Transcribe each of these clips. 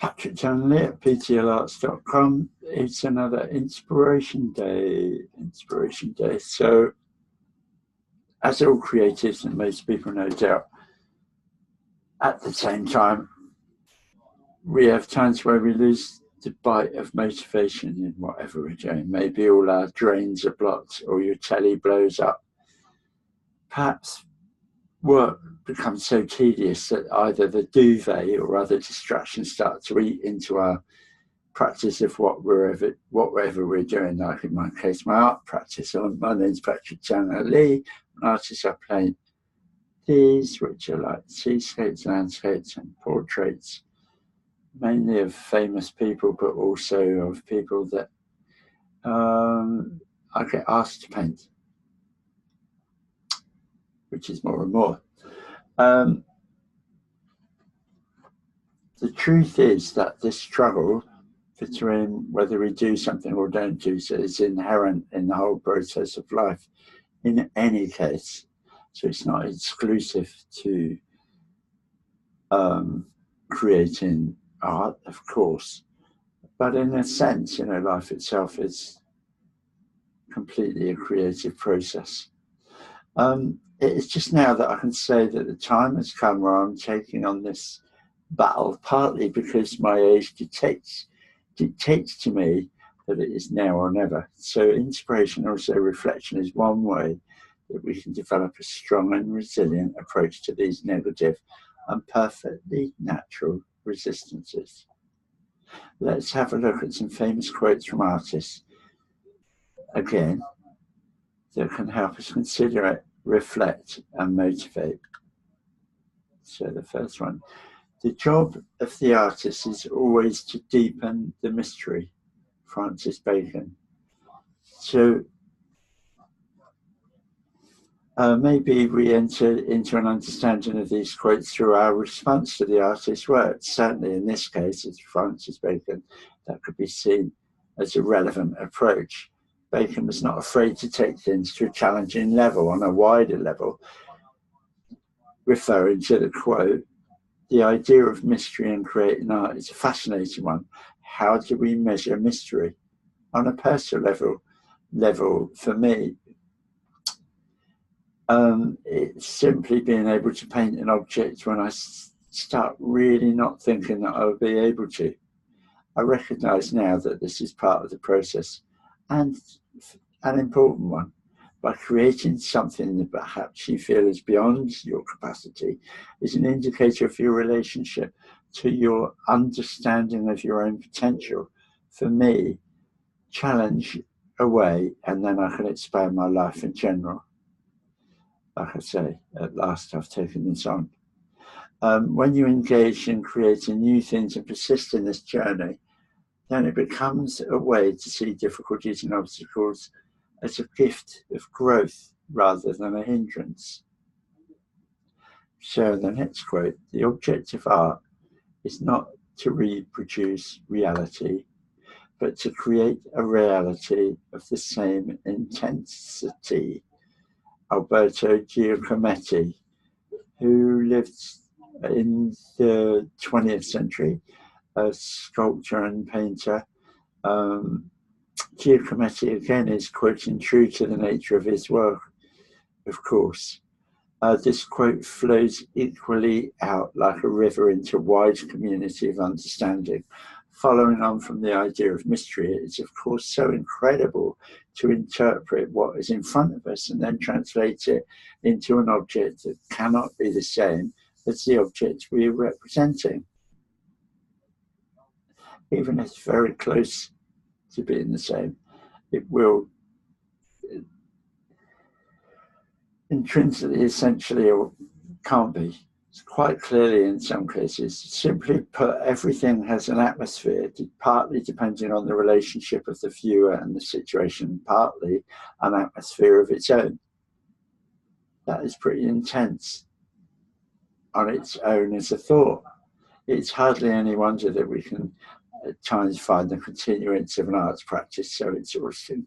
Patrick Townley at ptlarts.com. It's another Inspiration Day. So, as all creatives, and most people no doubt, at the same time, we have times where we lose the bite of motivation in whatever we're doing. Maybe all our drains are blocked or your telly blows up. Perhaps work becomes so tedious that either the duvet or other distractions start to eat into our practice of whatever we're doing. Like in my case, my art practice. My name's Patrick Townley. An artist. I paint these, which are like seascapes, landscapes, and portraits, mainly of famous people, but also of people that I get asked to paint, which is more and more. The truth is that this struggle between whether we do something or don't do so is inherent in the whole process of life, in any case. So it's not exclusive to creating art, of course, but in a sense, life itself is completely a creative process. It's just now that I can say that the time has come where I'm taking on this battle, partly because my age dictates to me that it is now or never. So inspiration, also reflection, is one way that we can develop a strong and resilient approach to these negative and perfectly natural resistances. Let's have a look at some famous quotes from artists, again, that can help us consider it, reflect, and motivate. So the first one: the job of the artist is always to deepen the mystery. Francis Bacon. So maybe we enter into an understanding of these quotes through our response to the artist's work. Certainly in this case, it's Francis Bacon, that could be seen as a relevant approach. Bacon was not afraid to take things to a challenging level, on a wider level. Referring to the quote, the idea of mystery in creating art is a fascinating one. How do we measure mystery? On a personal level for me, it's simply being able to paint an object when I start really not thinking that I'll be able to. I recognise now that this is part of the process, and an important one. By creating something that perhaps you feel is beyond your capacity is an indicator of your relationship to your understanding of your own potential. For me, challenge away, and then I can expand my life in general. Like I say, at last I've taken this on. When you engage in creating new things and persist in this journey, then it becomes a way to see difficulties and obstacles as a gift of growth rather than a hindrance. So the next quote: the object of art is not to reproduce reality, but to create a reality of the same intensity. Alberto Giacometti, who lived in the 20th century, a sculptor and painter. Giacometti again is quoting true to the nature of his work, of course. This quote flows equally out like a river into a wide community of understanding. Following on from the idea of mystery, it's of course so incredible to interpret what is in front of us and then translate it into an object that cannot be the same as the object we are representing. Even if it's very close to being the same, it will intrinsically, essentially, or can't be. It's quite clearly in some cases. Simply put, everything has an atmosphere, partly depending on the relationship of the viewer and the situation, partly an atmosphere of its own. That is pretty intense on its own as a thought. It's hardly any wonder that we can at times find the continuance of an arts practice so exhausting.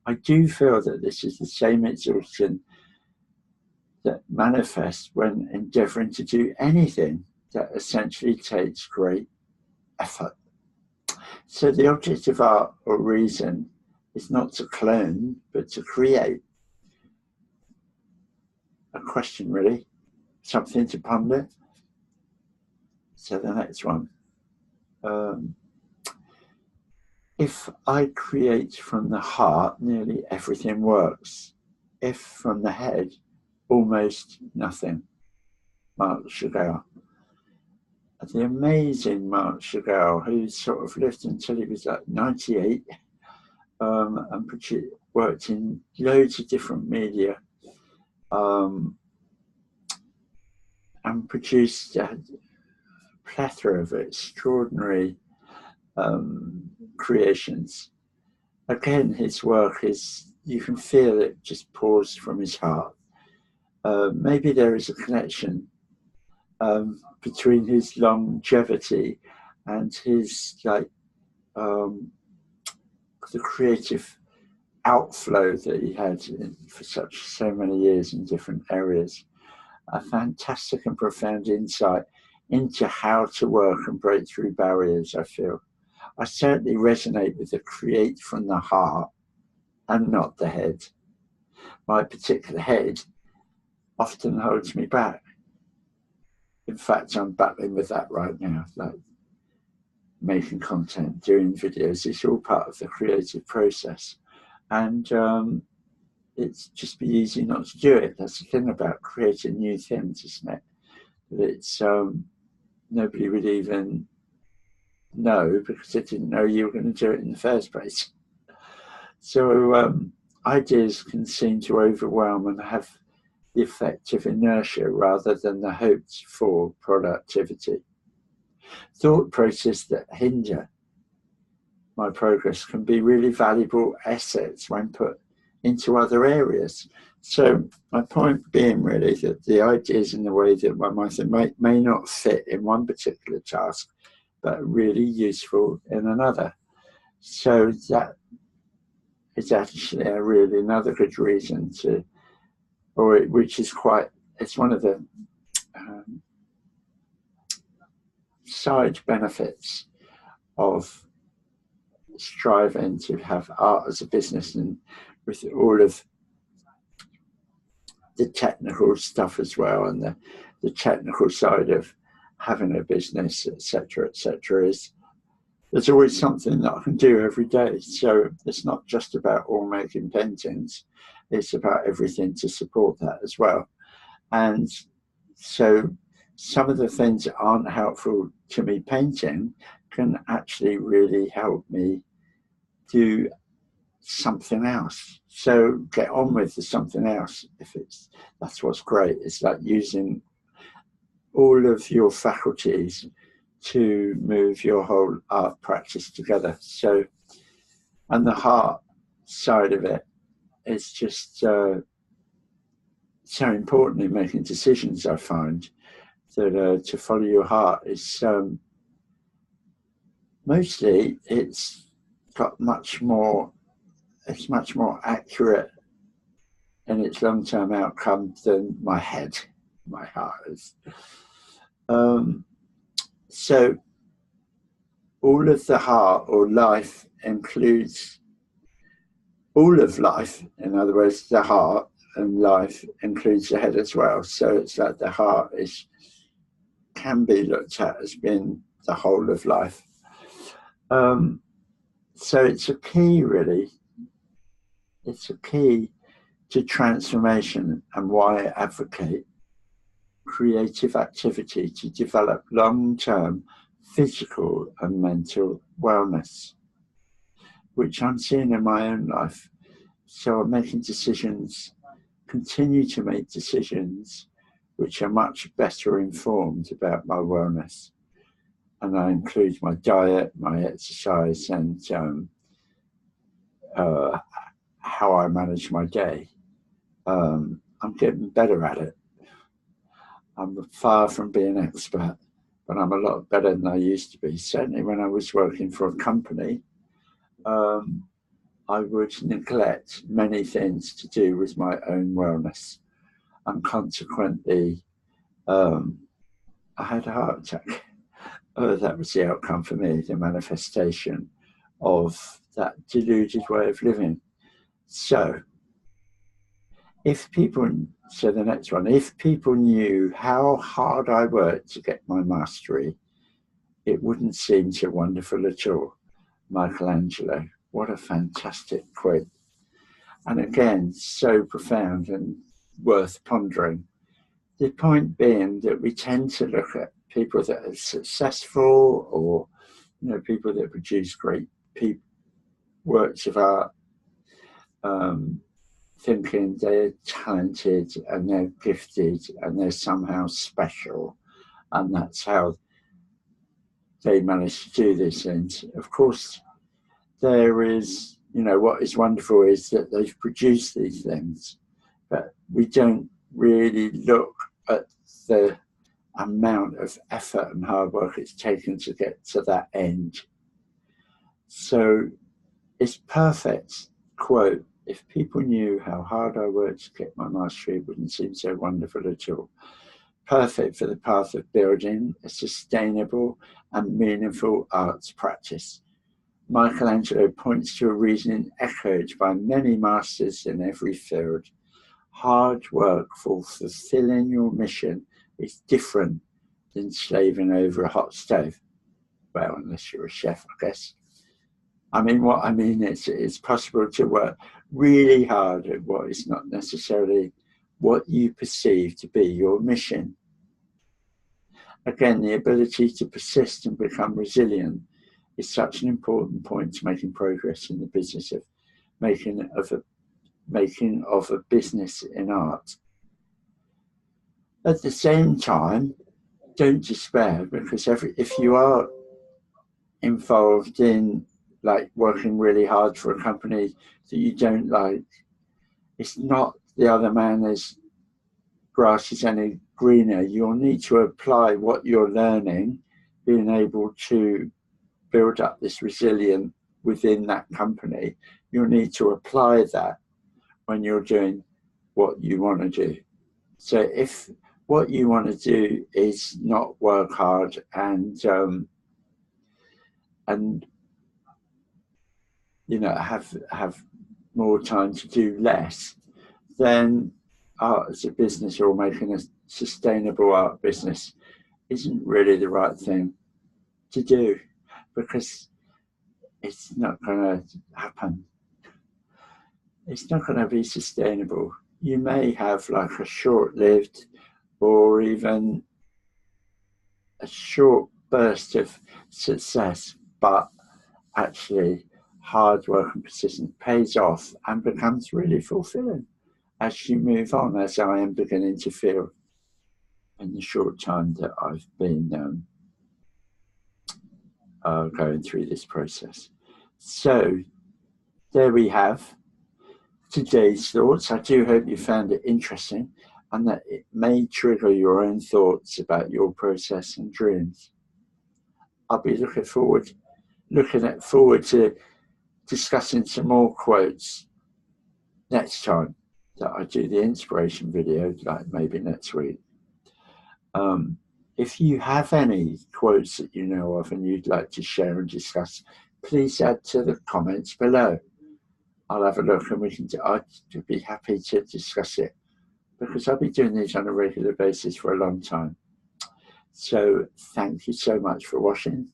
I do feel that this is the same exhaustion that manifests when endeavouring to do anything that essentially takes great effort. So the object of art or reason is not to clone, but to create. A question, really, something to ponder. So the next one. If I create from the heart, nearly everything works. If from the head, almost nothing. Marc Chagall. The amazing Marc Chagall, who sort of lived until he was like 98, and worked in loads of different media, and produced a plethora of extraordinary creations. Again, his work is, you can feel it just pours from his heart. Maybe there is a connection between his longevity and his the creative outflow that he had for so many years in different areas. A fantastic and profound insight into how to work and break through barriers, I feel. I certainly resonate with the create from the heart and not the head. My particular head often holds me back. In fact, I'm battling with that right now. Like making content, doing videos, it's all part of the creative process. And it's just be easy not to do it. That's the thing about creating new things, isn't it? That it's nobody would even know because they didn't know you were going to do it in the first place. So ideas can seem to overwhelm and have the effect of inertia rather than the hoped for productivity. Thought processes that hinder my progress can be really valuable assets when put into other areas. So my point being really that the ideas in the way that one may not fit in one particular task, but really useful in another. So that is actually really another good reason to, which is quite, it's one of the side benefits of striving to have art as a business, and with all of the technical stuff as well, and the technical side of having a business, etc., is there's always something that I can do every day. So it's not just about all making paintings, it's about everything to support that as well. And so some of the things that aren't helpful to me painting can actually really help me do something else. So get on with the something else. That's what's great. It's like using all of your faculties to move your whole art practice together. So, and the heart side of it is just so important in making decisions. I find that to follow your heart is mostly it's got much more. It's much more accurate in its long-term outcome than my head, my heart is. So all of the heart or life includes all of life. In other words, the heart and life includes the head as well. So it's like the heart can be looked at as being the whole of life. So it's a key, really. It's a key to transformation and why I advocate creative activity to develop long-term physical and mental wellness, which I'm seeing in my own life. So I'm making decisions, continue to make decisions which are much better informed about my wellness. And I include my diet, my exercise, and how I manage my day. I'm getting better at it. I'm far from being an expert, but I'm a lot better than I used to be. Certainly when I was working for a company, I would neglect many things to do with my own wellness. And consequently, I had a heart attack. that was the outcome for me, the manifestation of that deluded way of living. So so the next one, if people knew how hard I worked to get my mastery, it wouldn't seem so wonderful at all. Michelangelo. What a fantastic quote. And again, so profound and worth pondering. The point being that we tend to look at people that are successful, or people that produce great works of art, thinking they're talented and they're gifted and they're somehow special, and that's how they manage to do these things. Of course, there is, what is wonderful is that they've produced these things, but we don't really look at the amount of effort and hard work it's taken to get to that end. So it's perfect quote. If people knew how hard I worked to get my mastery, it wouldn't seem so wonderful at all. Perfect for the path of building a sustainable and meaningful arts practice. Michelangelo points to a reasoning echoed by many masters in every field. Hard work for fulfilling your mission is different than slaving over a hot stove. Well, unless you're a chef, I guess. I mean, what I mean is it's possible to work really hard at what is not necessarily what you perceive to be your mission. Again, the ability to persist and become resilient is such an important point to making progress in the business of making of a business in art. At the same time, don't despair, because if you are involved in like working really hard for a company that you don't like, it's not the other man's grass is any greener. You'll need to apply what you're learning, being able to build up this resilience within that company. You'll need to apply that when you're doing what you want to do. So if what you want to do is not work hard and have more time to do less, then art as a business or making a sustainable art business isn't really the right thing to do, because it's not going to happen. It's not going to be sustainable. You may have like a short-lived or even a short burst of success, but actually hard work and persistence pays off and becomes really fulfilling as you move on, as I am beginning to feel in the short time that I've been going through this process. So there we have today's thoughts. I do hope you found it interesting and that it may trigger your own thoughts about your process and dreams. I'll be looking forward to discussing some more quotes next time that I do the inspiration video, like maybe next week. If you have any quotes that you know of and you'd like to share and discuss, please add to the comments below. I'll have a look and I'd be happy to discuss it, because I'll be doing these on a regular basis for a long time. So thank you so much for watching.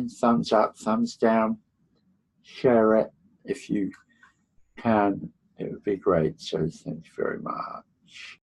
Thumbs up, thumbs down, share it if you can. It would be great. So thank you very much.